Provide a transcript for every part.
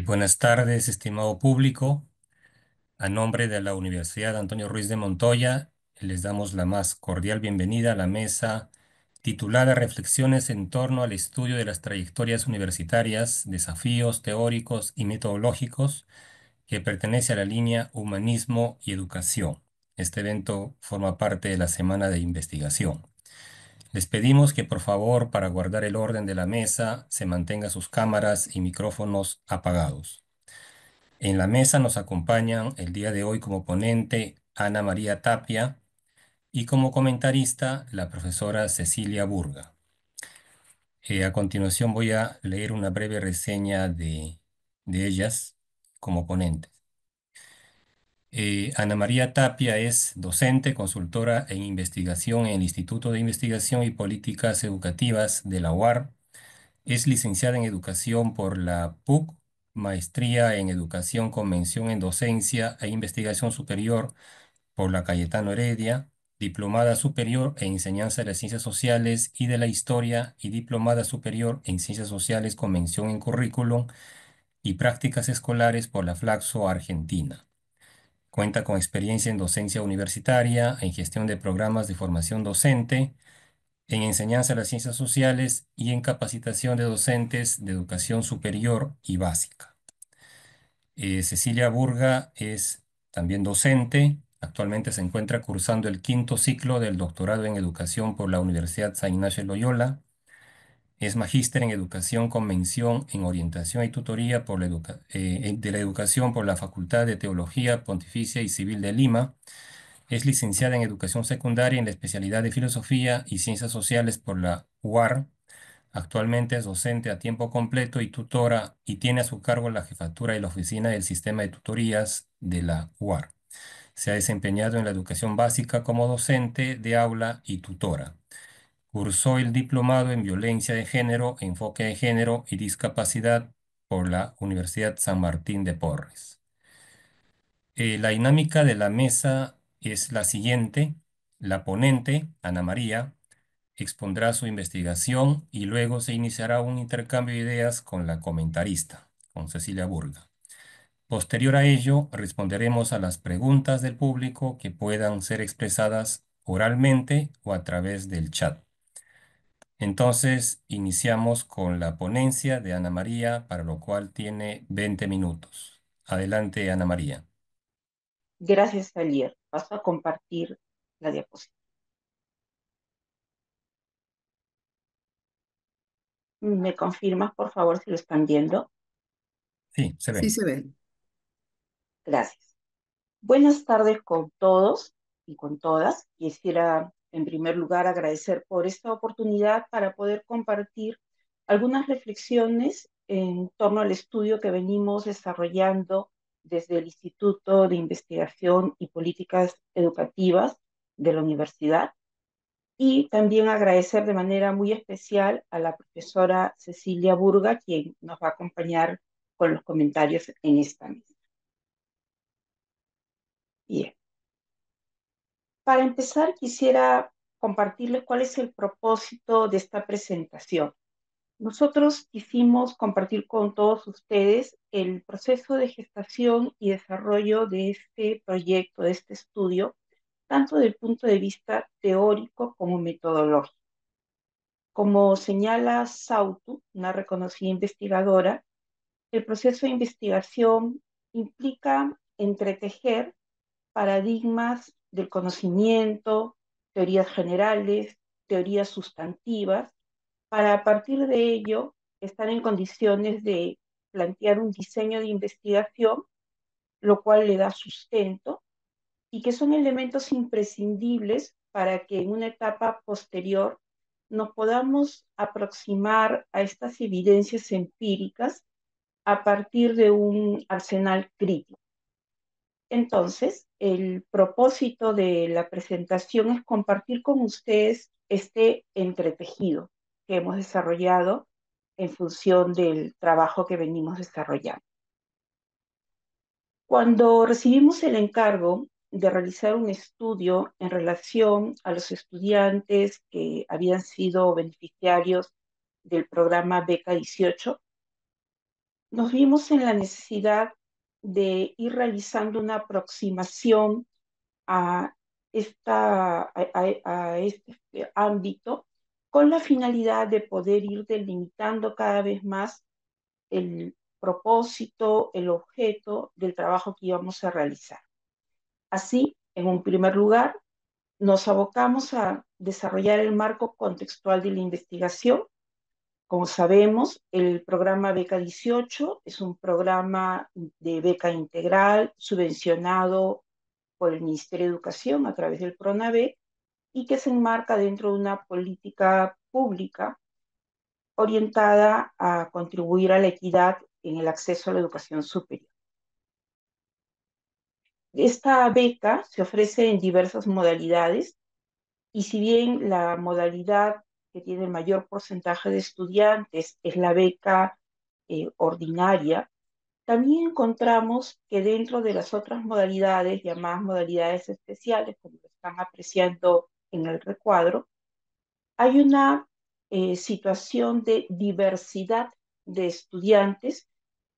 Buenas tardes, estimado público. A nombre de la Universidad Antonio Ruiz de Montoya, les damos la más cordial bienvenida a la mesa titulada Reflexiones en torno al estudio de las trayectorias universitarias, desafíos teóricos y metodológicos, que pertenece a la línea Humanismo y Educación. Este evento forma parte de la Semana de Investigación. Les pedimos que por favor, para guardar el orden de la mesa, se mantengan sus cámaras y micrófonos apagados. En la mesa nos acompañan el día de hoy como ponente Ana María Tapia y como comentarista la profesora Cecilia Burga. A continuación voy a leer una breve reseña de ellas como ponentes. Ana María Tapia es docente, consultora en investigación en el Instituto de Investigación y Políticas Educativas de la UAR. Es licenciada en Educación por la PUC, maestría en Educación con mención en Docencia e Investigación Superior por la Cayetano Heredia, diplomada superior en Enseñanza de las Ciencias Sociales y de la Historia y diplomada superior en Ciencias Sociales con mención en Currículum y Prácticas Escolares por la Flaxo Argentina. Cuenta con experiencia en docencia universitaria, en gestión de programas de formación docente, en enseñanza de las ciencias sociales y en capacitación de docentes de educación superior y básica. Cecilia Burga es también docente. Actualmente se encuentra cursando el quinto ciclo del doctorado en educación por la Universidad San Ignacio de Loyola. Es magíster en educación con mención en orientación y tutoría de la educación por la Facultad de Teología Pontificia y Civil de Lima. Es licenciada en educación secundaria en la especialidad de filosofía y ciencias sociales por la UAR. Actualmente es docente a tiempo completo y tutora y tiene a su cargo la jefatura y la oficina del sistema de tutorías de la UAR. Se ha desempeñado en la educación básica como docente de aula y tutora. Cursó el diplomado en violencia de género, enfoque de género y discapacidad por la Universidad San Martín de Porres. La dinámica de la mesa es la siguiente. La ponente, Ana María, expondrá su investigación y luego se iniciará un intercambio de ideas con la comentarista, con Cecilia Burga. Posterior a ello, responderemos a las preguntas del público que puedan ser expresadas oralmente o a través del chat. Entonces, iniciamos con la ponencia de Ana María, para lo cual tiene 20 minutos. Adelante, Ana María. Gracias, Alier. Paso a compartir la diapositiva. ¿Me confirmas, por favor, si lo están viendo? Sí, se Sí ve. se ve. Gracias. Buenas tardes con todos y con todas. Quisiera, en primer lugar, agradecer por esta oportunidad para poder compartir algunas reflexiones en torno al estudio que venimos desarrollando desde el Instituto de Investigación y Políticas Educativas de la Universidad. Y también agradecer de manera muy especial a la profesora Cecilia Burga, quien nos va a acompañar con los comentarios en esta mesa. Bien, para empezar quisiera compartirles cuál es el propósito de esta presentación. Nosotros quisimos compartir con todos ustedes el proceso de gestación y desarrollo de este proyecto, de este estudio, tanto desde el punto de vista teórico como metodológico. Como señala Sautu, una reconocida investigadora, el proceso de investigación implica entretejer paradigmas del conocimiento, teorías generales, teorías sustantivas, para a partir de ello estar en condiciones de plantear un diseño de investigación, lo cual le da sustento y que son elementos imprescindibles para que en una etapa posterior nos podamos aproximar a estas evidencias empíricas a partir de un arsenal crítico. Entonces, el propósito de la presentación es compartir con ustedes este entretejido que hemos desarrollado en función del trabajo que venimos desarrollando. Cuando recibimos el encargo de realizar un estudio en relación a los estudiantes que habían sido beneficiarios del programa Beca 18, nos vimos en la necesidad de ir realizando una aproximación a, a este ámbito con la finalidad de poder ir delimitando cada vez más el propósito, el objeto del trabajo que íbamos a realizar. Así, en un primer lugar, nos abocamos a desarrollar el marco contextual de la investigación. Como sabemos, el programa Beca 18 es un programa de beca integral subvencionado por el Ministerio de Educación a través del PRONAVE y que se enmarca dentro de una política pública orientada a contribuir a la equidad en el acceso a la educación superior. Esta beca se ofrece en diversas modalidades y si bien la modalidad que tiene el mayor porcentaje de estudiantes es la beca ordinaria, también encontramos que dentro de las otras modalidades, llamadas modalidades especiales, como lo están apreciando en el recuadro, hay una situación de diversidad de estudiantes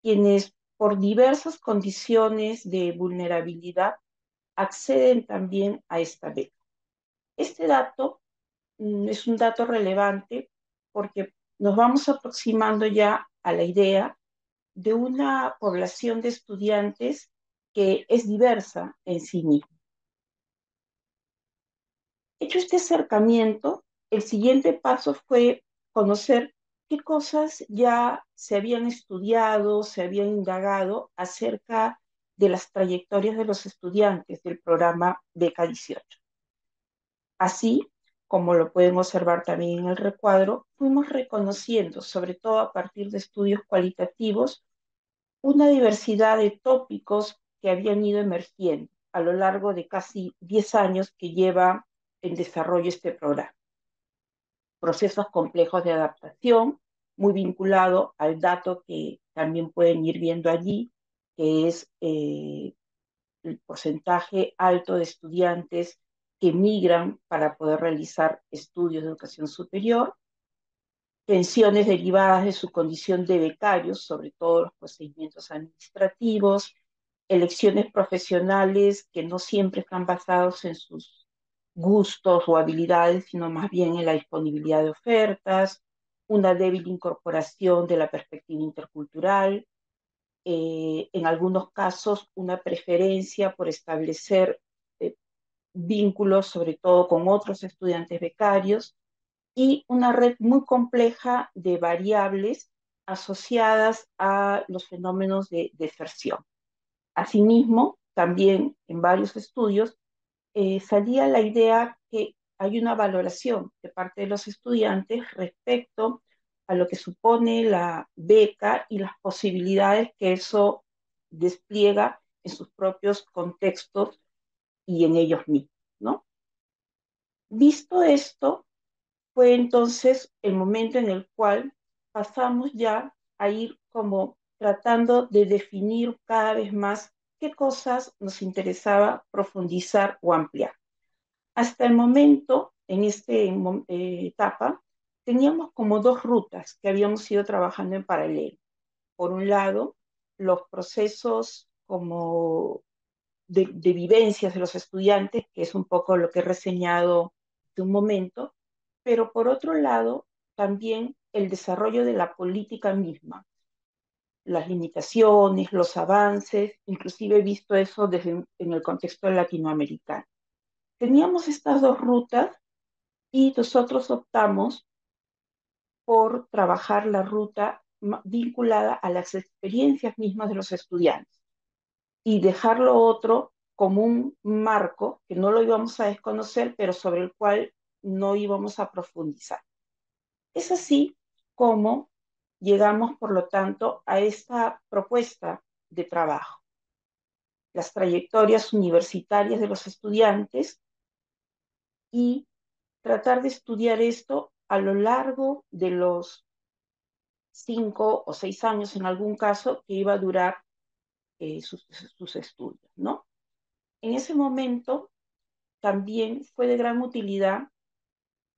quienes por diversas condiciones de vulnerabilidad acceden también a esta beca. Este dato es un dato relevante porque nos vamos aproximando ya a la idea de una población de estudiantes que es diversa en sí misma. Hecho este acercamiento, el siguiente paso fue conocer qué cosas ya se habían estudiado, se habían indagado acerca de las trayectorias de los estudiantes del programa Beca 18. Así, como lo pueden observar también en el recuadro, fuimos reconociendo, sobre todo a partir de estudios cualitativos, una diversidad de tópicos que habían ido emergiendo a lo largo de casi 10 años que lleva en desarrollo este programa. Procesos complejos de adaptación, muy vinculado al dato que también pueden ir viendo allí, que es el porcentaje alto de estudiantes que migran para poder realizar estudios de educación superior, tensiones derivadas de su condición de becarios, sobre todo los procedimientos administrativos, elecciones profesionales que no siempre están basados en sus gustos o habilidades, sino más bien en la disponibilidad de ofertas, una débil incorporación de la perspectiva intercultural, en algunos casos una preferencia por establecer eh, vínculos, sobre todo con otros estudiantes becarios, y una red muy compleja de variables asociadas a los fenómenos de deserción. Asimismo, también en varios estudios salía la idea que hay una valoración de parte de los estudiantes respecto a lo que supone la beca y las posibilidades que eso despliega en sus propios contextos y en ellos mismos, ¿no? Visto esto, fue entonces el momento en el cual pasamos ya a ir como tratando de definir cada vez más qué cosas nos interesaba profundizar o ampliar. Hasta el momento, en esta etapa, teníamos como dos rutas que habíamos ido trabajando en paralelo. Por un lado, los procesos como de vivencias de los estudiantes, que es un poco lo que he reseñado de un momento, pero por otro lado, también el desarrollo de la política misma, las limitaciones, los avances, inclusive he visto eso desde en el contexto latinoamericano. Teníamos estas dos rutas y nosotros optamos por trabajar la ruta vinculada a las experiencias mismas de los estudiantes y dejar lo otro como un marco que no lo íbamos a desconocer, pero sobre el cual no íbamos a profundizar. Es así como llegamos, por lo tanto, a esta propuesta de trabajo. Las trayectorias universitarias de los estudiantes y tratar de estudiar esto a lo largo de los 5 o 6 años, en algún caso, que iba a durar sus estudios, ¿no? En ese momento también fue de gran utilidad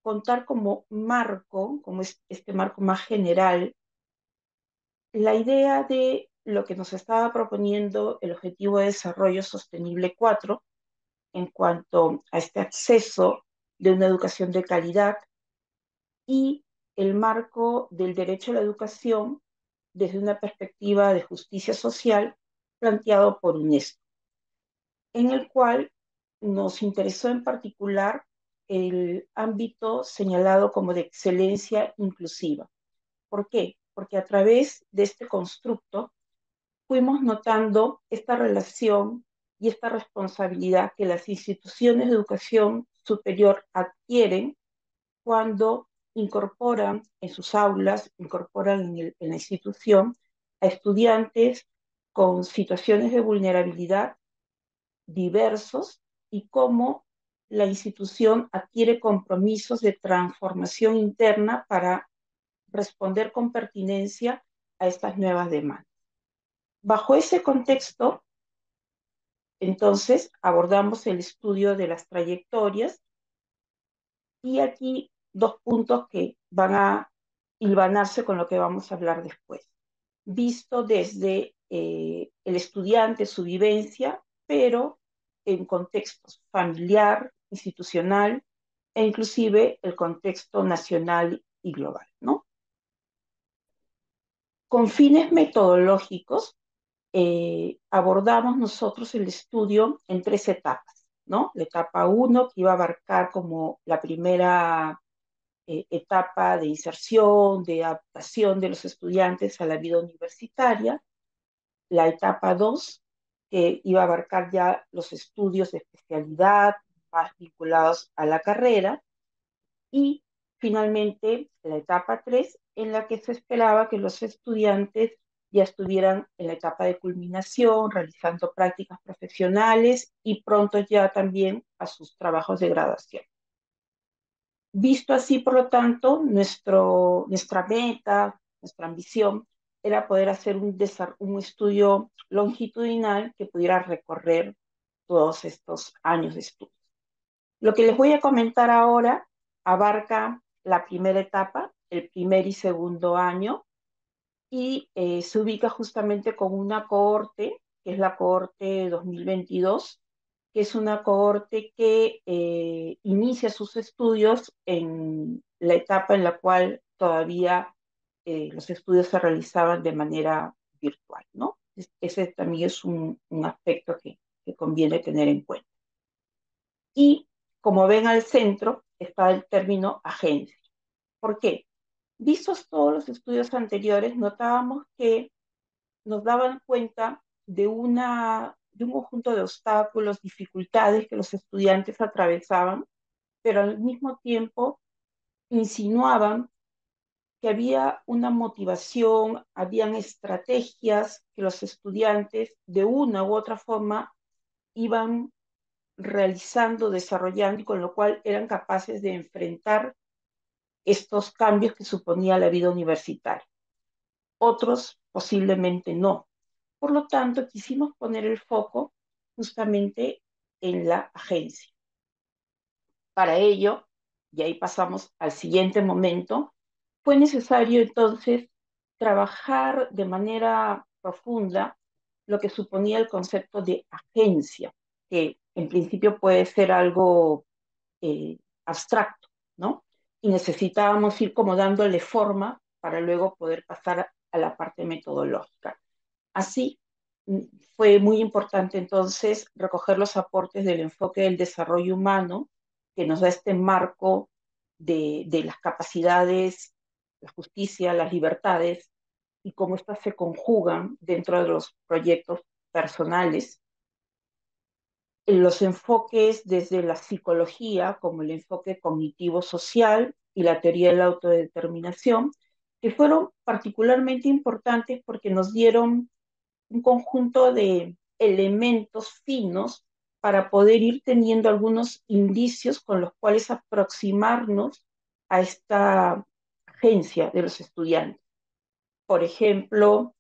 contar como marco, como este marco más general, La idea de lo que nos estaba proponiendo el Objetivo de Desarrollo Sostenible 4 en cuanto a este acceso de una educación de calidad y el marco del derecho a la educación desde una perspectiva de justicia social planteado por UNESCO, en el cual nos interesó en particular el ámbito señalado como de excelencia inclusiva. ¿Por qué? Porque a través de este constructo fuimos notando esta relación y esta responsabilidad que las instituciones de educación superior adquieren cuando incorporan en sus aulas, incorporan en la institución a estudiantes con situaciones de vulnerabilidad diversos y cómo la institución adquiere compromisos de transformación interna para responder con pertinencia a estas nuevas demandas. Bajo ese contexto, entonces, abordamos el estudio de las trayectorias y aquí dos puntos que van a hilvanarse con lo que vamos a hablar después. Visto desde el estudiante, su vivencia, pero en contextos familiar, institucional e inclusive el contexto nacional y global, ¿no? Con fines metodológicos, abordamos nosotros el estudio en tres etapas, ¿no? La etapa uno, que iba a abarcar como la primera etapa de inserción, de adaptación de los estudiantes a la vida universitaria, la etapa 2 que iba a abarcar ya los estudios de especialidad más vinculados a la carrera, y finalmente la etapa 3 en la que se esperaba que los estudiantes ya estuvieran en la etapa de culminación, realizando prácticas profesionales y pronto ya también a sus trabajos de graduación. Visto así, por lo tanto, nuestra meta, nuestra ambición era poder hacer un estudio longitudinal que pudiera recorrer todos estos años de estudio. Lo que les voy a comentar ahora abarca la primera etapa, el primer y segundo año, y se ubica justamente con una cohorte, que es la cohorte 2022, que es una cohorte que inicia sus estudios en la etapa en la cual todavía los estudios se realizaban de manera virtual, ¿no? Ese también es un aspecto que conviene tener en cuenta. Y como ven al centro está el término agencia. ¿Por qué? Vistos todos los estudios anteriores, notábamos que nos daban cuenta de un conjunto de obstáculos, dificultades que los estudiantes atravesaban, pero al mismo tiempo insinuaban que había una motivación, habían estrategias que los estudiantes de una u otra forma iban realizando, desarrollando y con lo cual eran capaces de enfrentar estos cambios que suponía la vida universitaria. Otros posiblemente no. Por lo tanto, quisimos poner el foco justamente en la agencia. Para ello, y ahí pasamos al siguiente momento, fue necesario entonces trabajar de manera profunda lo que suponía el concepto de agencia, que en principio puede ser algo eh, abstracto, ¿no? Y necesitábamos ir como dándole forma para luego poder pasar a la parte metodológica. Así, fue muy importante entonces recoger los aportes del enfoque del desarrollo humano que nos da este marco de las capacidades, la justicia, las libertades y cómo éstas se conjugan dentro de los proyectos personales, los enfoques desde la psicología, como el enfoque cognitivo-social y la teoría de la autodeterminación, que fueron particularmente importantes porque nos dieron un conjunto de elementos finos para poder ir teniendo algunos indicios con los cuales aproximarnos a esta agencia de los estudiantes. Por ejemplo,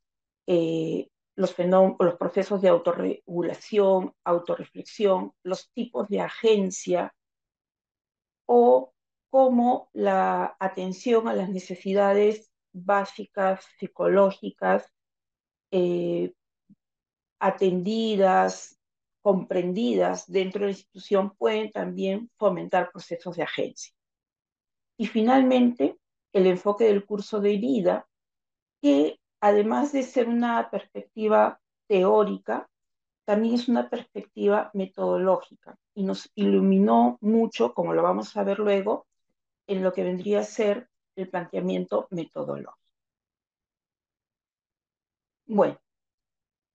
los procesos de autorregulación, autorreflexión, los tipos de agencia o cómo la atención a las necesidades básicas psicológicas eh, atendidas, comprendidas dentro de la institución, pueden también fomentar procesos de agencia. Y finalmente, el enfoque del curso de vida, que además de ser una perspectiva teórica, también es una perspectiva metodológica y nos iluminó mucho, como lo vamos a ver luego, en lo que vendría a ser el planteamiento metodológico. Bueno,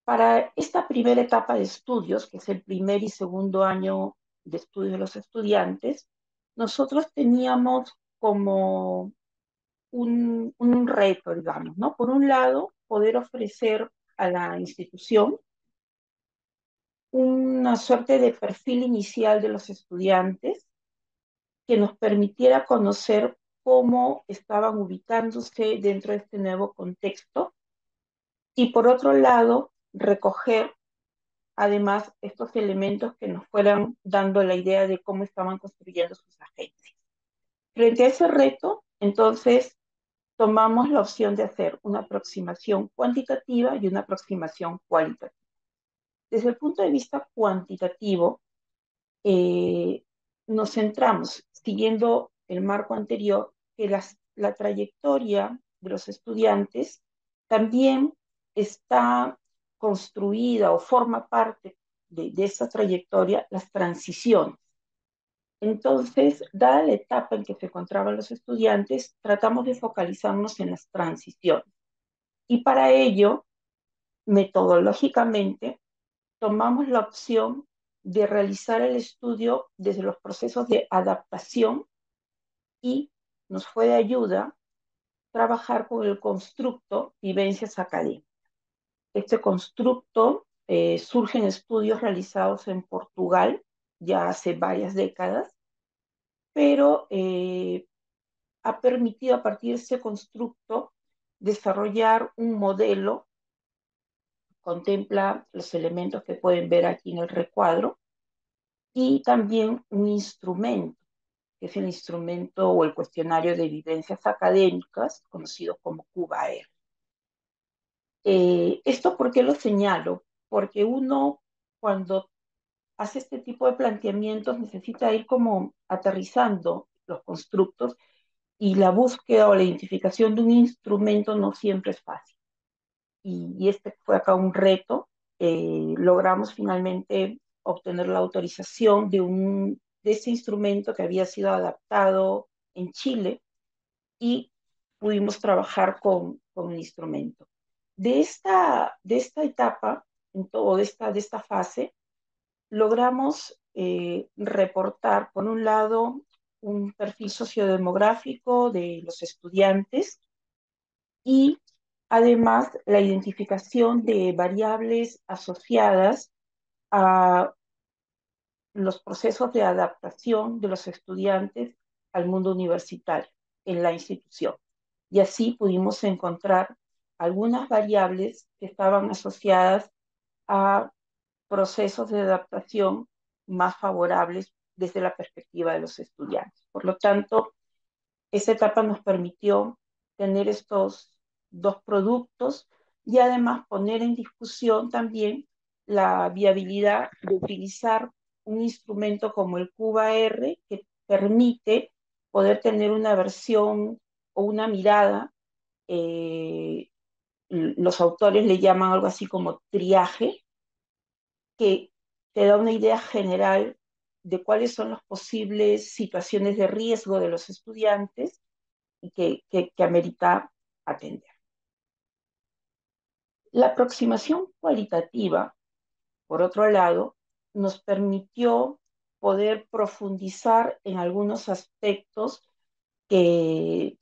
para esta primera etapa de estudios, que es el primer y segundo año de estudios de los estudiantes, nosotros teníamos como un reto, digamos, ¿no? Por un lado, poder ofrecer a la institución una suerte de perfil inicial de los estudiantes que nos permitiera conocer cómo estaban ubicándose dentro de este nuevo contexto y por otro lado, recoger además estos elementos que nos fueran dando la idea de cómo estaban construyendo sus agencias. Frente a ese reto, entonces, tomamos la opción de hacer una aproximación cuantitativa y una aproximación cualitativa. Desde el punto de vista cuantitativo, eh, nos centramos, siguiendo el marco anterior, que la trayectoria de los estudiantes también está construida o forma parte de esa trayectoria las transiciones. Entonces, dada la etapa en que se encontraban los estudiantes, tratamos de focalizarnos en las transiciones. Y para ello, metodológicamente, tomamos la opción de realizar el estudio desde los procesos de adaptación y nos fue de ayuda trabajar con el constructo vivencias académicas. Este constructo surge en estudios realizados en Portugal ya hace varias décadas, pero ha permitido a partir de ese constructo desarrollar un modelo, contempla los elementos que pueden ver aquí en el recuadro, y también un instrumento, que es el instrumento o el cuestionario de vivencias académicas, conocido como QBAR. ¿Esto por qué lo señalo? Porque uno, cuando hace este tipo de planteamientos, necesita ir como aterrizando los constructos y la búsqueda o la identificación de un instrumento no siempre es fácil. Y este fue acá un reto. Logramos finalmente obtener la autorización de ese instrumento que había sido adaptado en Chile y pudimos trabajar con el instrumento. De esta etapa, de esta fase, logramos reportar, por un lado, un perfil sociodemográfico de los estudiantes y además la identificación de variables asociadas a los procesos de adaptación de los estudiantes al mundo universitario en la institución. Y así pudimos encontrar algunas variables que estaban asociadas a procesos de adaptación más favorables desde la perspectiva de los estudiantes. Por lo tanto, esa etapa nos permitió tener estos dos productos y además poner en discusión también la viabilidad de utilizar un instrumento como el QBAR que permite poder tener una versión o una mirada, los autores le llaman algo así como triaje, que te da una idea general de cuáles son las posibles situaciones de riesgo de los estudiantes y que amerita atender. La aproximación cualitativa, por otro lado, nos permitió poder profundizar en algunos aspectos que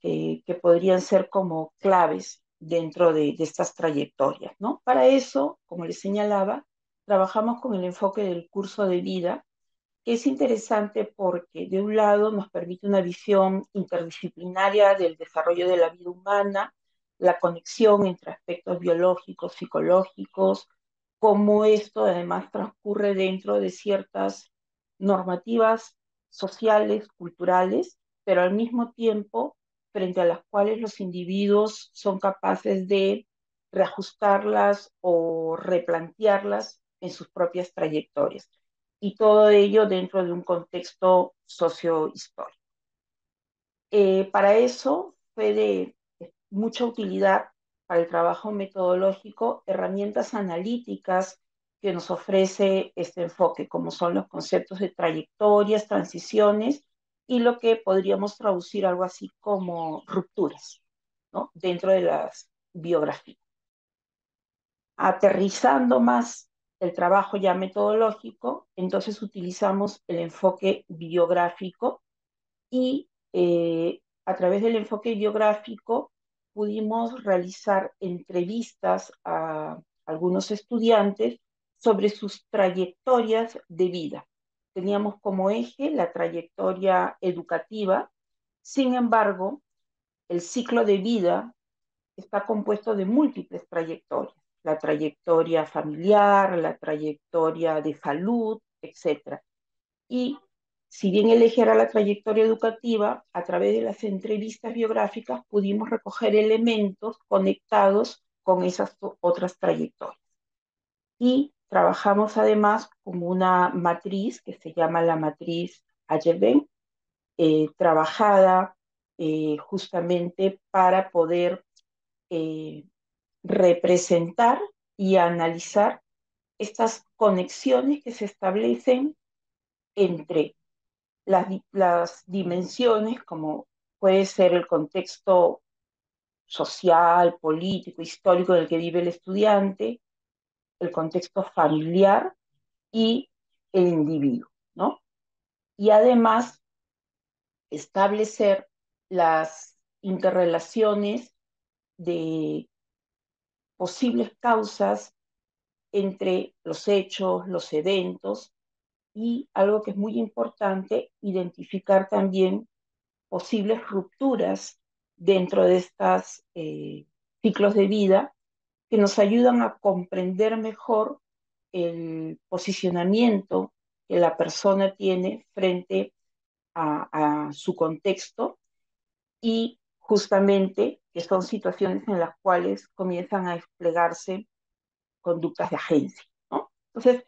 podrían ser como claves dentro de estas trayectorias, ¿no? Para eso, como les señalaba, trabajamos con el enfoque del curso de vida, que es interesante porque de un lado nos permite una visión interdisciplinaria del desarrollo de la vida humana, la conexión entre aspectos biológicos, psicológicos, cómo esto además transcurre dentro de ciertas normativas sociales, culturales, pero al mismo tiempo frente a las cuales los individuos son capaces de reajustarlas o replantearlas en sus propias trayectorias. Y todo ello dentro de un contexto sociohistórico. Para eso fue de mucha utilidad para el trabajo metodológico herramientas analíticas que nos ofrece este enfoque, como son los conceptos de trayectorias, transiciones y lo que podríamos traducir algo así como rupturas, ¿no? Dentro de las biografías. Aterrizando más el trabajo ya metodológico, entonces utilizamos el enfoque biográfico y a través del enfoque biográfico pudimos realizar entrevistas a algunos estudiantes sobre sus trayectorias de vida. Teníamos como eje la trayectoria educativa, sin embargo, el ciclo de vida está compuesto de múltiples trayectorias, la trayectoria familiar, la trayectoria de salud, etcétera. Y si bien el eje era la trayectoria educativa, a través de las entrevistas biográficas pudimos recoger elementos conectados con esas otras trayectorias. Y trabajamos además con una matriz que se llama la matriz Ayerben, trabajada justamente para poder eh, representar y analizar estas conexiones que se establecen entre las dimensiones, como puede ser el contexto social, político, histórico en el que vive el estudiante, el contexto familiar y el individuo, ¿no? Y además establecer las interrelaciones de posibles causas entre los hechos, los eventos y algo que es muy importante, identificar también posibles rupturas dentro de estos ciclos de vida que nos ayudan a comprender mejor el posicionamiento que la persona tiene frente a su contexto y justamente que son situaciones en las cuales comienzan a desplegarse conductas de agencia, ¿no? Entonces,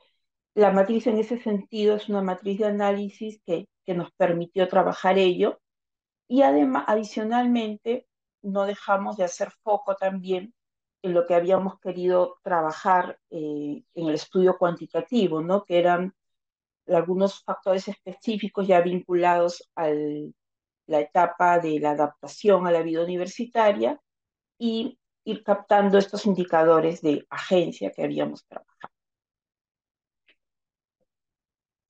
la matriz en ese sentido es una matriz de análisis que nos permitió trabajar ello y además, adicionalmente, no dejamos de hacer foco también en lo que habíamos querido trabajar en el estudio cuantitativo, ¿no? Que eran algunos factores específicos ya vinculados a la etapa de la adaptación a la vida universitaria y ir captando estos indicadores de agencia que habíamos trabajado.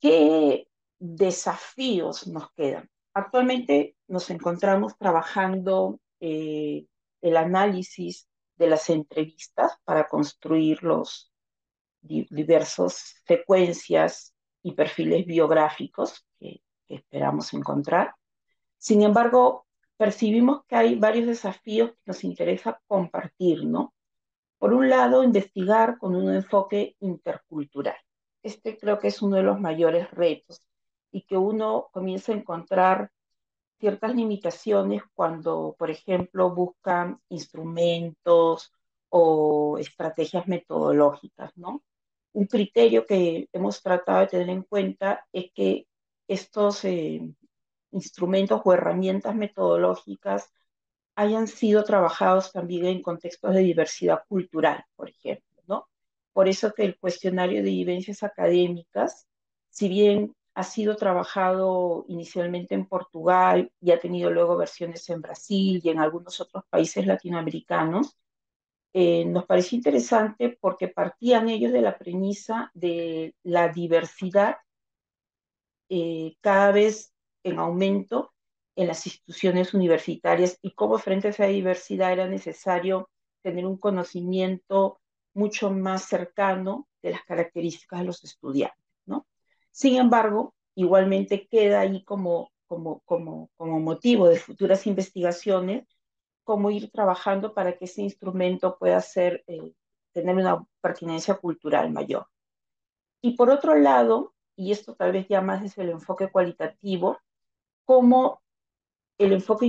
¿Qué desafíos nos quedan? Actualmente nos encontramos trabajando el análisis de las entrevistas para construir los diversos secuencias y perfiles biográficos que esperamos encontrar. Sin embargo, percibimos que hay varios desafíos que nos interesa compartir, ¿no? Por un lado, investigar con un enfoque intercultural. Este creo que es uno de los mayores retos y que uno comienza a encontrar ciertas limitaciones cuando, por ejemplo, buscan instrumentos o estrategias metodológicas, ¿no? Un criterio que hemos tratado de tener en cuenta es que estos instrumentos o herramientas metodológicas hayan sido trabajados también en contextos de diversidad cultural, por ejemplo, ¿no? Por eso que el cuestionario de vivencias académicas, si bien ha sido trabajado inicialmente en Portugal y ha tenido luego versiones en Brasil y en algunos otros países latinoamericanos, nos pareció interesante porque partían ellos de la premisa de la diversidad cada vez en aumento en las instituciones universitarias y cómo frente a esa diversidad era necesario tener un conocimiento mucho más cercano de las características de los estudiantes, ¿no? Sin embargo, igualmente queda ahí como motivo de futuras investigaciones, cómo ir trabajando para que ese instrumento pueda tener una pertinencia cultural mayor. Y por otro lado, y esto tal vez ya más desde el enfoque cualitativo, cómo el enfoque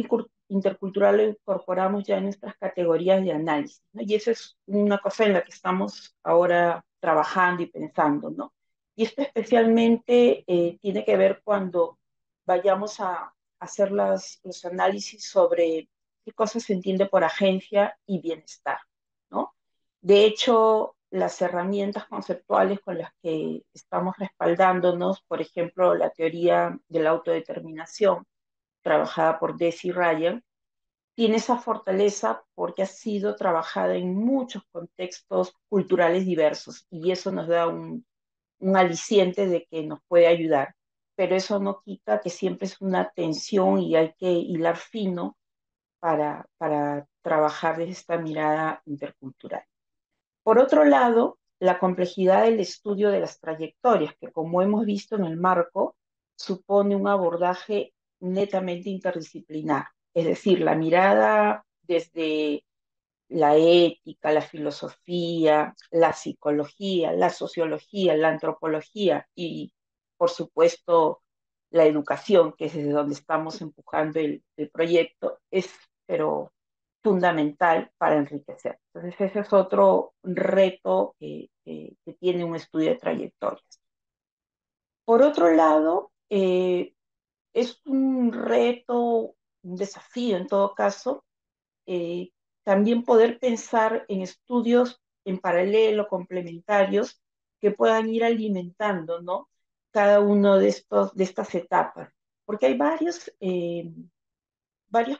intercultural lo incorporamos ya en nuestras categorías de análisis, ¿no? Y eso es una cosa en la que estamos ahora trabajando y pensando, ¿no? Y esto especialmente tiene que ver cuando vayamos a hacer los análisis sobre qué cosas se entiende por agencia y bienestar, ¿no? De hecho, las herramientas conceptuales con las que estamos respaldándonos, por ejemplo, la teoría de la autodeterminación, trabajada por Deci Ryan, tiene esa fortaleza porque ha sido trabajada en muchos contextos culturales diversos y eso nos da un aliciente de que nos puede ayudar. Pero eso no quita que siempre es una tensión y hay que hilar fino para trabajar desde esta mirada intercultural. Por otro lado, la complejidad del estudio de las trayectorias, que como hemos visto en el marco, supone un abordaje netamente interdisciplinar, es decir, la mirada desde la ética, la filosofía, la psicología, la sociología, la antropología y, por supuesto, la educación, que es desde donde estamos empujando el proyecto, es, pero fundamental para enriquecer. Entonces, ese es otro reto que tiene un estudio de trayectorias. Por otro lado, es un reto, un desafío en todo caso, eh, también poder pensar en estudios en paralelo, complementarios, que puedan ir alimentando, ¿no? Cada uno de estas etapas, porque hay varios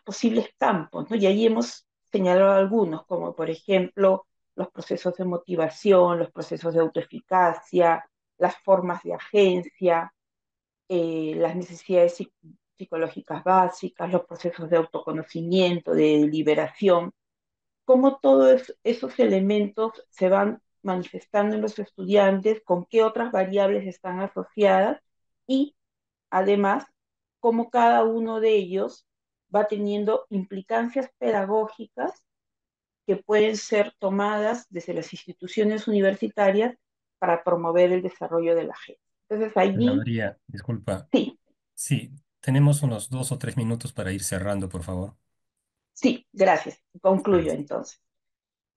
posibles campos, ¿no? Y ahí hemos señalado algunos, como por ejemplo los procesos de motivación, los procesos de autoeficacia, las formas de agencia, las necesidades psicológicas básicas, los procesos de autoconocimiento, de liberación, cómo todos esos elementos se van manifestando en los estudiantes, con qué otras variables están asociadas y además cómo cada uno de ellos va teniendo implicancias pedagógicas que pueden ser tomadas desde las instituciones universitarias para promover el desarrollo de la gente. Entonces Ana allí, María, disculpa. sí, Sí, tenemos unos 2 o 3 minutos para ir cerrando, por favor. sí, gracias. Concluyo Gracias. entonces.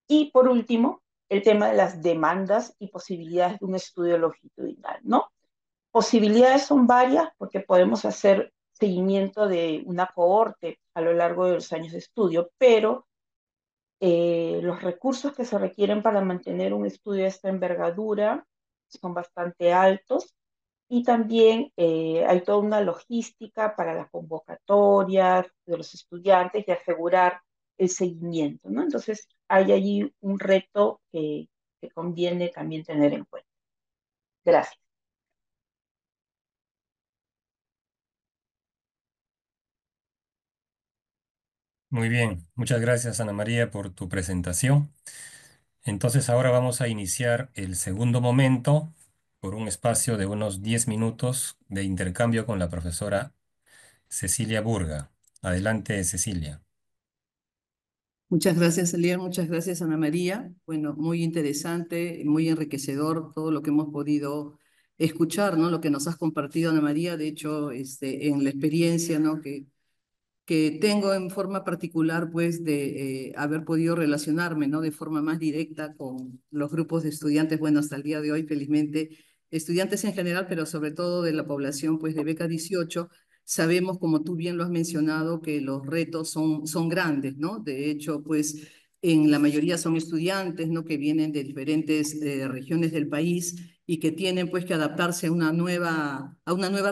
Y por último, el tema de las demandas y posibilidades de un estudio longitudinal, ¿no? Posibilidades son varias porque podemos hacer seguimiento de una cohorte a lo largo de los años de estudio, pero los recursos que se requieren para mantener un estudio de esta envergadura son bastante altos y también hay toda una logística para las convocatorias de los estudiantes y asegurar el seguimiento, ¿no? Entonces hay allí un reto que conviene también tener en cuenta. Gracias. Muy bien, muchas gracias Ana María por tu presentación. Entonces ahora vamos a iniciar el segundo momento por un espacio de unos 10 minutos de intercambio con la profesora Cecilia Burga. Adelante, Cecilia. Muchas gracias, Elian. Muchas gracias, Ana María. Bueno, muy interesante, muy enriquecedor todo lo que hemos podido escuchar, ¿no? Lo que nos has compartido, Ana María. De hecho, en la experiencia, ¿no? Que tengo en forma particular, pues, de haber podido relacionarme, ¿no? De forma más directa con los grupos de estudiantes, bueno, hasta el día de hoy, felizmente, estudiantes en general, pero sobre todo de la población, pues, de Beca 18, sabemos, como tú bien lo has mencionado, que los retos son grandes, ¿no? De hecho, pues, en la mayoría son estudiantes, ¿no? Que vienen de diferentes regiones del país y que tienen pues que adaptarse a una nueva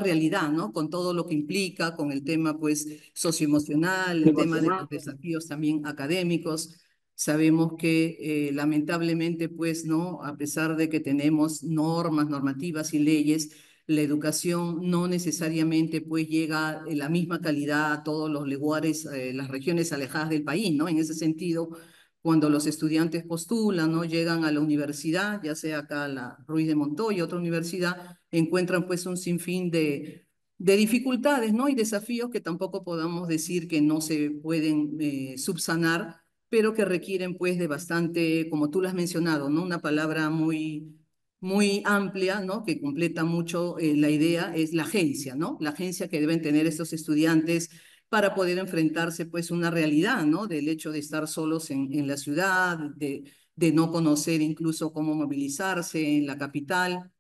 realidad, ¿no? Con todo lo que implica, con el tema pues socioemocional, el tema de los desafíos también académicos. Sabemos que lamentablemente pues, ¿no? A pesar de que tenemos normas, normativas y leyes, la educación no necesariamente pues llega en la misma calidad a todos los lugares, las regiones alejadas del país, ¿no? En ese sentido, cuando los estudiantes postulan, ¿no? Llegan a la universidad, ya sea acá la Ruiz de Montoya, otra universidad, encuentran pues un sinfín de dificultades, ¿no? Y desafíos que tampoco podamos decir que no se pueden subsanar, pero que requieren pues de bastante, como tú lo has mencionado, ¿no? Una palabra muy amplia, ¿no? Que completa mucho la idea, es la agencia, ¿no? La agencia que deben tener estos estudiantes para poder enfrentarse pues una realidad, ¿no? Del hecho de estar solos en la ciudad, de no conocer incluso cómo movilizarse en la capital.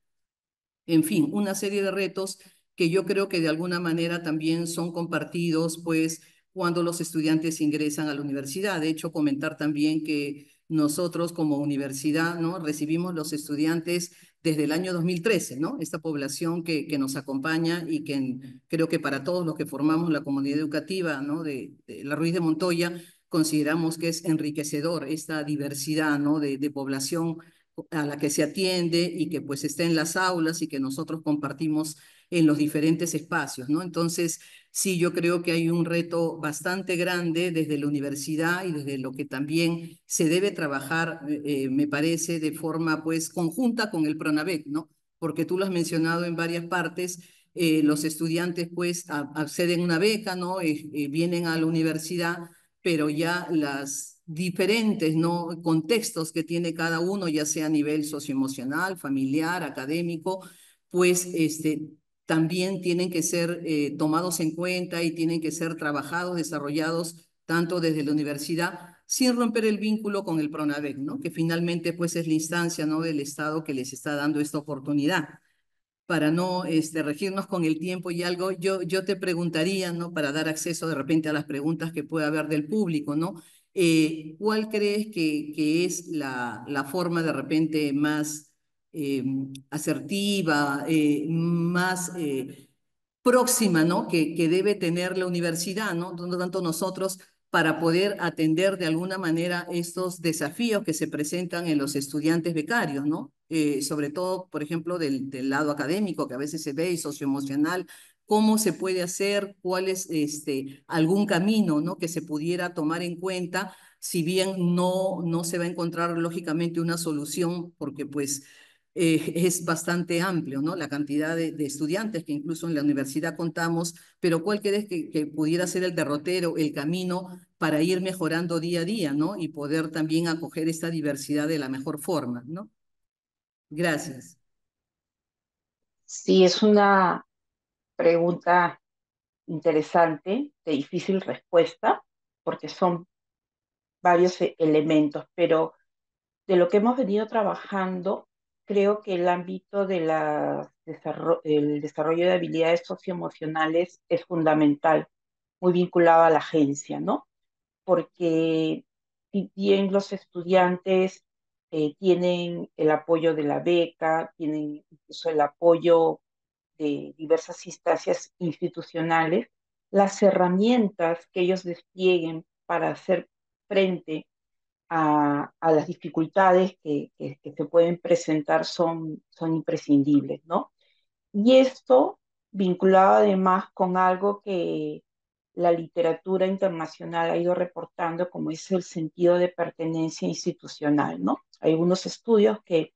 En fin, una serie de retos que yo creo que de alguna manera también son compartidos, pues, cuando los estudiantes ingresan a la universidad. De hecho, comentar también que nosotros como universidad, ¿no? Recibimos los estudiantes desde el año 2013, ¿no? Esta población que nos acompaña y que creo que para todos los que formamos la comunidad educativa, ¿no? De la Ruiz de Montoya, consideramos que es enriquecedor esta diversidad, ¿no? De población a la que se atiende y que pues está en las aulas y que nosotros compartimos en los diferentes espacios, ¿no? Entonces, sí, yo creo que hay un reto bastante grande desde la universidad y desde lo que también se debe trabajar, me parece, de forma pues conjunta con el PRONAVEC, ¿no? Porque tú lo has mencionado en varias partes, los estudiantes pues acceden a una beca, ¿no? Vienen a la universidad, pero ya las diferentes, ¿no? Contextos que tiene cada uno, ya sea a nivel socioemocional, familiar, académico, pues también tienen que ser tomados en cuenta y tienen que ser trabajados, desarrollados tanto desde la universidad, sin romper el vínculo con el PRONAVEC, ¿no? Que finalmente pues es la instancia, ¿no? Del Estado que les está dando esta oportunidad. Para no regirnos con el tiempo y algo, yo te preguntaría, ¿no? Para dar acceso de repente a las preguntas que pueda haber del público, ¿no? ¿Cuál crees que es la forma de repente más eh, asertiva, más próxima, ¿no? Que debe tener la universidad, ¿no? No tanto nosotros para poder atender de alguna manera estos desafíos que se presentan en los estudiantes becarios, ¿no? Sobre todo, por ejemplo, del lado académico, que a veces se ve, y socioemocional, cómo se puede hacer, cuál es algún camino, ¿no? Que se pudiera tomar en cuenta, si bien no se va a encontrar lógicamente una solución, porque pues es bastante amplio, ¿no? La cantidad de estudiantes que incluso en la universidad contamos, pero ¿cuál crees que pudiera ser el derrotero, el camino para ir mejorando día a día, ¿no? Y poder también acoger esta diversidad de la mejor forma, ¿no? Gracias. Sí, es una pregunta interesante, de difícil respuesta, porque son varios elementos, pero de lo que hemos venido trabajando, creo que el ámbito de el desarrollo de habilidades socioemocionales es fundamental, muy vinculado a la agencia, ¿no? Porque si bien los estudiantes tienen el apoyo de la beca, tienen incluso el apoyo de diversas instancias institucionales, las herramientas que ellos desplieguen para hacer frente a las dificultades que se pueden presentar son imprescindibles, ¿no? Y esto vinculado además con algo que la literatura internacional ha ido reportando, como es el sentido de pertenencia institucional, ¿no? Hay algunos estudios que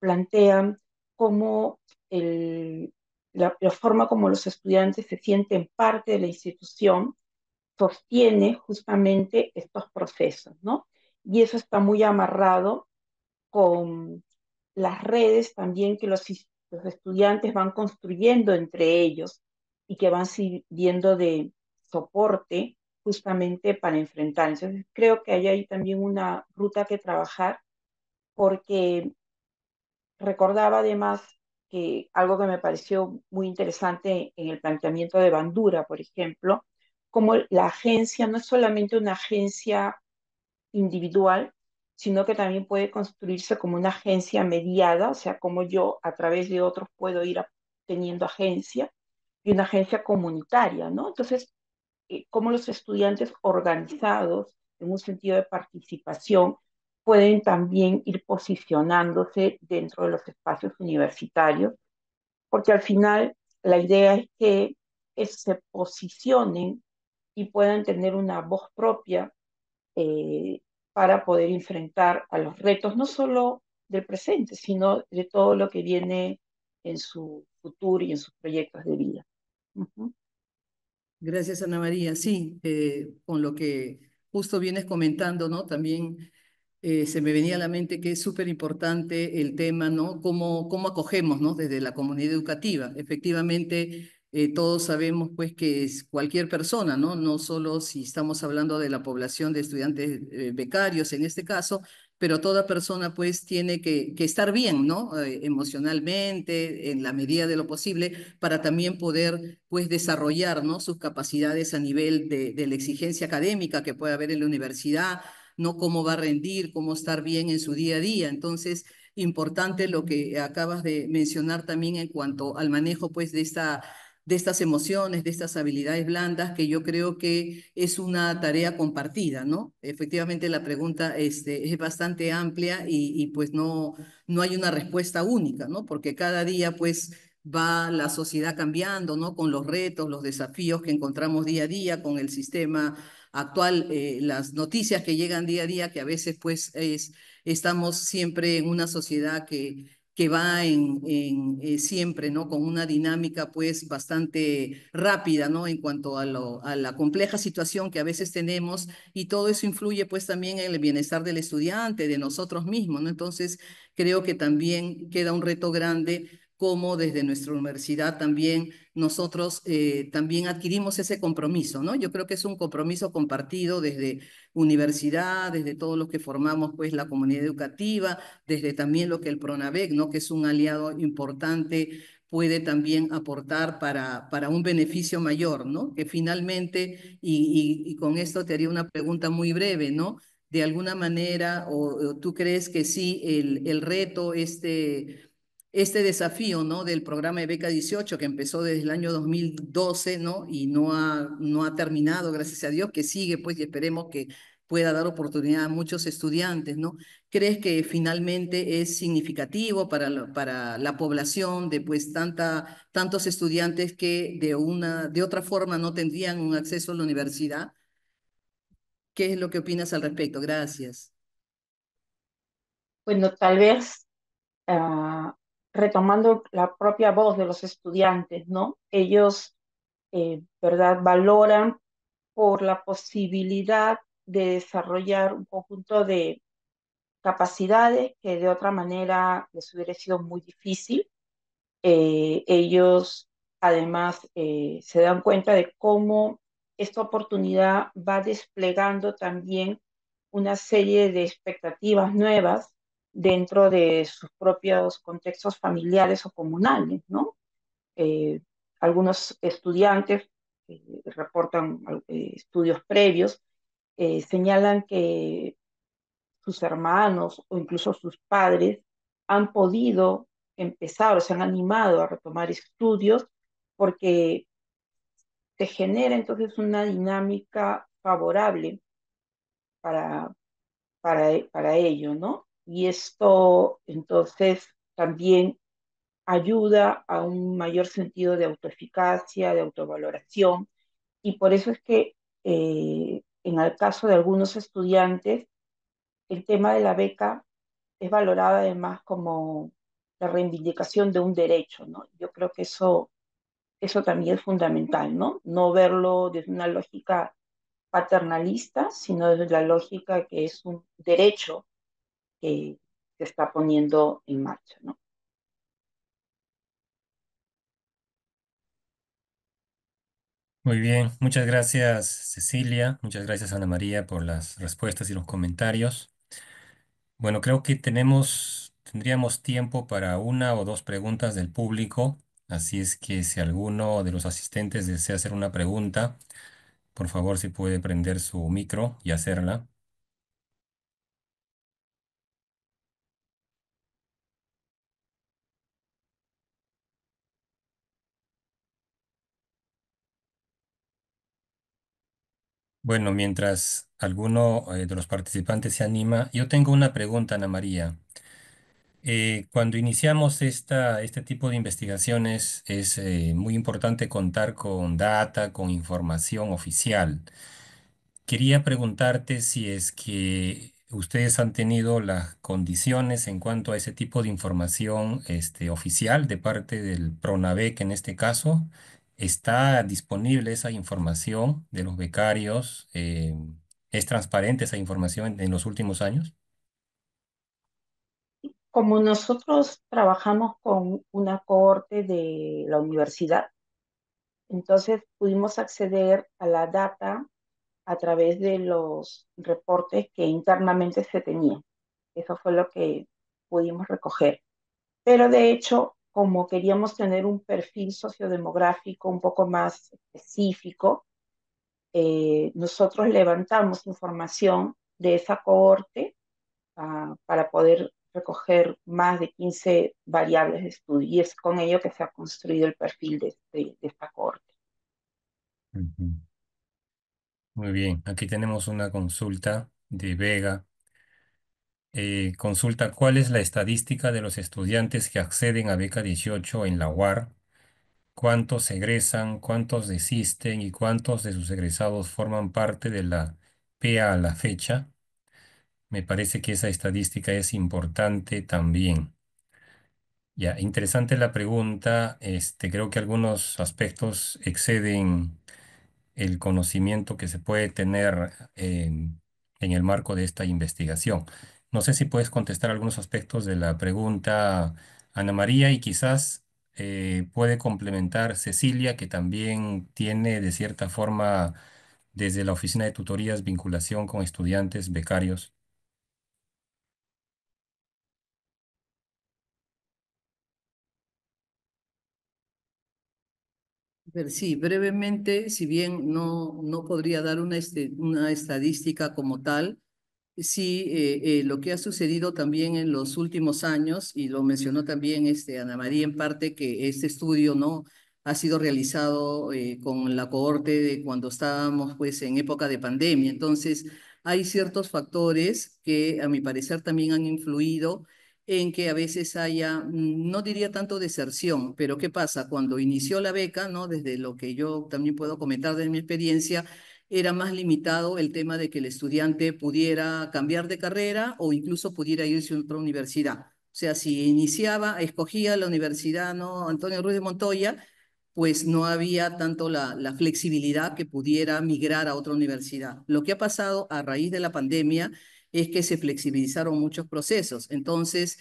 plantean cómo la forma como los estudiantes se sienten parte de la institución sostiene justamente estos procesos, ¿no? Y eso está muy amarrado con las redes también que los estudiantes van construyendo entre ellos y que van sirviendo de soporte justamente para enfrentar. Entonces, creo que hay ahí también una ruta que trabajar porque recordaba además que algo que me pareció muy interesante en el planteamiento de Bandura, por ejemplo, como la agencia no es solamente una agencia individual, sino que también puede construirse como una agencia mediada, o sea, como yo a través de otros puedo ir teniendo agencia y una agencia comunitaria, ¿no? Entonces, cómo los estudiantes organizados en un sentido de participación pueden también ir posicionándose dentro de los espacios universitarios, porque al final la idea es que se posicionen y puedan tener una voz propia eh, para poder enfrentar a los retos, no solo del presente, sino de todo lo que viene en su futuro y en sus proyectos de vida. Ujú. Gracias, Ana María. Sí, con lo que justo vienes comentando, ¿no? También se me venía a la mente que es súper importante el tema, ¿no? Cómo acogemos, ¿no? Desde la comunidad educativa. Efectivamente, Todos sabemos pues que es cualquier persona, ¿no? No solo si estamos hablando de la población de estudiantes becarios en este caso, pero toda persona pues tiene que estar bien, ¿no? Emocionalmente, en la medida de lo posible, para también poder pues desarrollar, ¿no? Sus capacidades a nivel de la exigencia académica que puede haber en la universidad, ¿no? Cómo va a rendir, cómo estar bien en su día a día. Entonces, importante lo que acabas de mencionar también en cuanto al manejo pues de estas emociones, de estas habilidades blandas, que yo creo que es una tarea compartida, ¿no? Efectivamente, la pregunta es bastante amplia y pues no hay una respuesta única, ¿no? Porque cada día pues va la sociedad cambiando, ¿no? Con los retos, los desafíos que encontramos día a día, con el sistema actual, las noticias que llegan día a día, que a veces pues estamos siempre en una sociedad que va siempre, ¿no? Con una dinámica pues bastante rápida, ¿no? En cuanto a la compleja situación que a veces tenemos y todo eso influye pues también en el bienestar del estudiante, de nosotros mismos, ¿no? Entonces creo que también queda un reto grande como desde nuestra universidad también nosotros también adquirimos ese compromiso, ¿no? Yo creo que es un compromiso compartido desde universidad, desde todos los que formamos pues la comunidad educativa, desde también lo que el PRONAVEC, ¿no? Que es un aliado importante, puede también aportar para un beneficio mayor, ¿no? Que finalmente, y con esto te haría una pregunta muy breve, ¿no? De alguna manera, o tú crees que sí, el reto, este desafío, ¿no? Del programa de Beca 18 que empezó desde el año 2012, ¿no? Y no ha terminado, gracias a Dios, que sigue, pues, y esperemos que pueda dar oportunidad a muchos estudiantes, ¿no? ¿Crees que finalmente es significativo para la población de pues tantos estudiantes que de otra forma no tendrían un acceso a la universidad? ¿Qué es lo que opinas al respecto? Gracias. Bueno, tal vez ah, retomando la propia voz de los estudiantes, ¿no? Ellos, ¿verdad?, valoran por la posibilidad de desarrollar un conjunto de capacidades que de otra manera les hubiera sido muy difícil. Ellos además se dan cuenta de cómo esta oportunidad va desplegando también una serie de expectativas nuevas dentro de sus propios contextos familiares o comunales, ¿no? Eh, Algunos estudiantes reportan estudios previos, señalan que sus hermanos o incluso sus padres han podido empezar o se han animado a retomar estudios porque se genera entonces una dinámica favorable para, para ello, ¿no? Y esto entonces también ayuda a un mayor sentido de autoeficacia, de autovaloración, y por eso es que en el caso de algunos estudiantes, el tema de la beca es valorada además como la reivindicación de un derecho, ¿no? Yo creo que eso también es fundamental, ¿no? No verlo desde una lógica paternalista, sino desde la lógica que es un derecho que se está poniendo en marcha, ¿no? Muy bien, muchas gracias Cecilia, muchas gracias Ana María por las respuestas y los comentarios. Bueno, creo que tendríamos tiempo para una o dos preguntas del público, así es que si alguno de los asistentes desea hacer una pregunta, por favor si puede prender su micro y hacerla. Bueno, mientras alguno de los participantes se anima, yo tengo una pregunta, Ana María. Cuando iniciamos este tipo de investigaciones es muy importante contar con data, con información oficial. Quería preguntarte si es que ustedes han tenido las condiciones en cuanto a ese tipo de información oficial de parte del PRONAVEC en este caso. ¿Está disponible esa información de los becarios? ¿Es transparente esa información en los últimos años? Como nosotros trabajamos con una cohorte de la universidad, Entonces pudimos acceder a la data a través de los reportes que internamente se tenían. Eso fue lo que pudimos recoger. Pero de hecho, como queríamos tener un perfil sociodemográfico un poco más específico, nosotros levantamos información de esa cohorte para poder recoger más de 15 variables de estudio y es con ello que se ha construido el perfil de esta cohorte. Ujú. Muy bien, aquí tenemos una consulta de Vega. Consulta, ¿cuál es la estadística de los estudiantes que acceden a beca 18 en la UAR? ¿Cuántos egresan, cuántos desisten y cuántos de sus egresados forman parte de la PEA a la fecha? Me parece que esa estadística es importante también. Ya, interesante la pregunta. Creo que algunos aspectos exceden el conocimiento que se puede tener en el marco de esta investigación. No sé si puedes contestar algunos aspectos de la pregunta, Ana María, y quizás puede complementar Cecilia, que también tiene de cierta forma desde la oficina de tutorías vinculación con estudiantes becarios. Sí, brevemente, si bien no podría dar una estadística como tal, sí, lo que ha sucedido también en los últimos años, y lo mencionó también Ana María en parte, que este estudio no ha sido realizado con la cohorte de cuando estábamos pues en época de pandemia. Entonces, hay ciertos factores que a mi parecer también han influido en que a veces haya, no diría tanto deserción, pero ¿qué pasa? Cuando inició la beca, ¿no? Desde lo que yo también puedo comentar de mi experiencia, era más limitado el tema de que el estudiante pudiera cambiar de carrera o incluso pudiera irse a otra universidad. O sea, si iniciaba, escogía la universidad, ¿no? Antonio Ruiz de Montoya, pues no había tanto la flexibilidad que pudiera migrar a otra universidad. Lo que ha pasado a raíz de la pandemia es que se flexibilizaron muchos procesos. Entonces,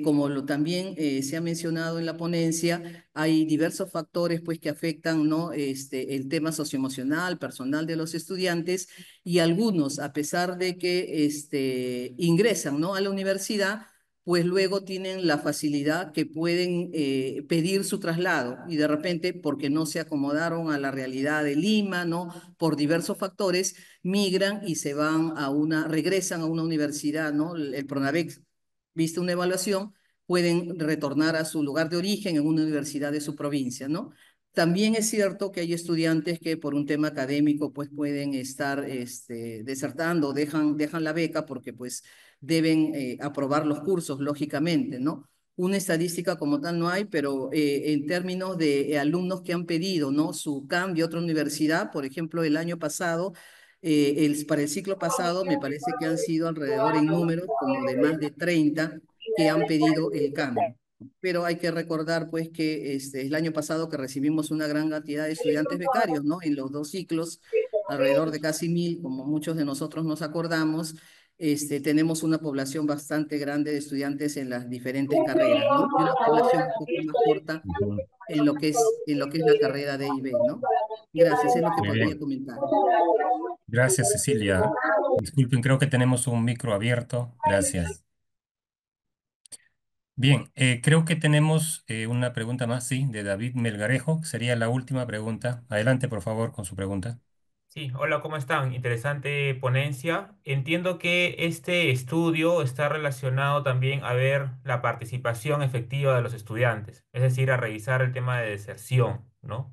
como también se ha mencionado en la ponencia, hay diversos factores pues, que afectan, ¿no? El tema socioemocional, personal de los estudiantes, y algunos, a pesar de que ingresan, ¿no? a la universidad, pues luego tienen la facilidad que pueden pedir su traslado y de repente, porque no se acomodaron a la realidad de Lima, ¿no? Por diversos factores, migran y se van regresan a una universidad, ¿no? El Pronavec, viste una evaluación, pueden retornar a su lugar de origen en una universidad de su provincia, ¿no? También es cierto que hay estudiantes que por un tema académico pues pueden estar desertando, dejan la beca porque pues deben aprobar los cursos, lógicamente, ¿no? Una estadística como tal no hay, pero en términos de alumnos que han pedido, ¿no? Su cambio a otra universidad, por ejemplo, el año pasado, para el ciclo pasado, me parece que han sido alrededor en números como de más de 30 que han pedido el cambio. Pero hay que recordar, pues, que el año pasado que recibimos una gran cantidad de estudiantes becarios, ¿no? En los dos ciclos, alrededor de casi 1000, como muchos de nosotros nos acordamos, tenemos una población bastante grande de estudiantes en las diferentes carreras, ¿no? Y una población un poco más corta Ujú. en lo que es la carrera de IB, ¿no? Gracias, es lo que Muy podría bien. comentar. Gracias, Cecilia. Disculpen, creo que tenemos un micro abierto. Gracias. Bien, creo que tenemos una pregunta más, sí, de David Melgarejo. Sería la última pregunta. Adelante, por favor, con su pregunta. Sí, hola, ¿cómo están? Interesante ponencia. Entiendo que este estudio está relacionado también a ver la participación efectiva de los estudiantes, es decir, a revisar el tema de deserción, ¿no?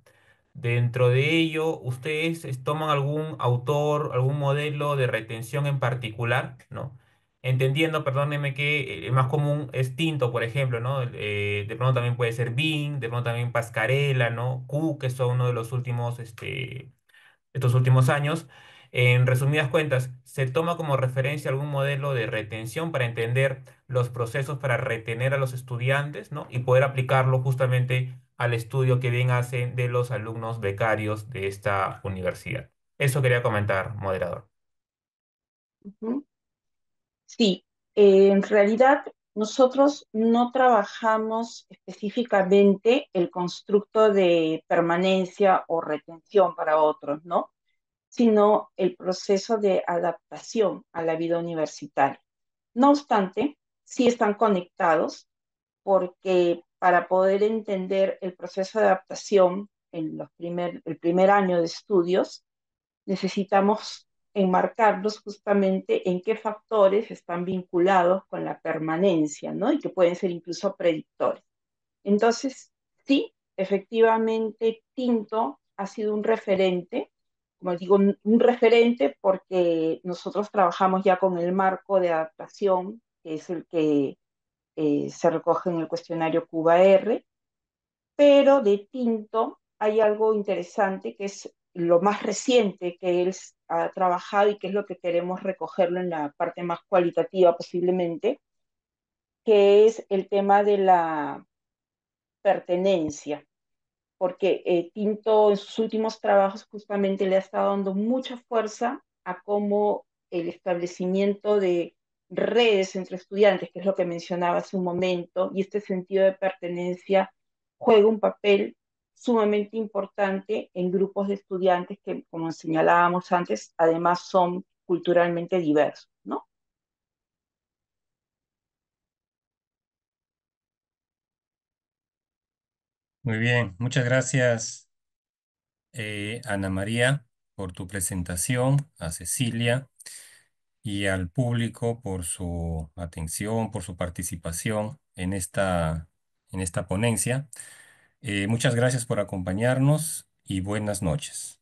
Dentro de ello, ¿ustedes toman algún autor, algún modelo de retención en particular, ¿no? Entendiendo, perdónenme, que el más común es Tinto, por ejemplo, ¿no? De pronto también puede ser Bing, de pronto también Pascarela, ¿no? Q, que son uno de los últimos, estos últimos años. En resumidas cuentas, se toma como referencia algún modelo de retención para entender los procesos para retener a los estudiantes, ¿no? Y poder aplicarlo justamente al estudio que bien hacen de los alumnos becarios de esta universidad. Eso quería comentar, moderador. Ujú. Sí, en realidad nosotros no trabajamos específicamente el constructo de permanencia o retención para otros, ¿no? Sino el proceso de adaptación a la vida universitaria. No obstante, sí están conectados porque para poder entender el proceso de adaptación en el primer año de estudios, necesitamos enmarcarlos justamente en qué factores están vinculados con la permanencia, ¿no? Y que pueden ser incluso predictores. Entonces, sí, efectivamente, Tinto ha sido un referente, como digo, un referente porque nosotros trabajamos ya con el marco de adaptación, que es el que se recoge en el cuestionario Cuba-R, pero de Tinto hay algo interesante que es lo más reciente que él ha trabajado y que es lo que queremos recogerlo en la parte más cualitativa posiblemente, que es el tema de la pertenencia, porque Tinto en sus últimos trabajos justamente le ha estado dando mucha fuerza a cómo el establecimiento de redes entre estudiantes, que es lo que mencionaba hace un momento, y este sentido de pertenencia juega un papel sumamente importante en grupos de estudiantes que, como señalábamos antes, además son culturalmente diversos, ¿no? Muy bien, muchas gracias, Ana María, por tu presentación, a Cecilia y al público por su atención, por su participación en esta ponencia. Muchas gracias por acompañarnos y buenas noches.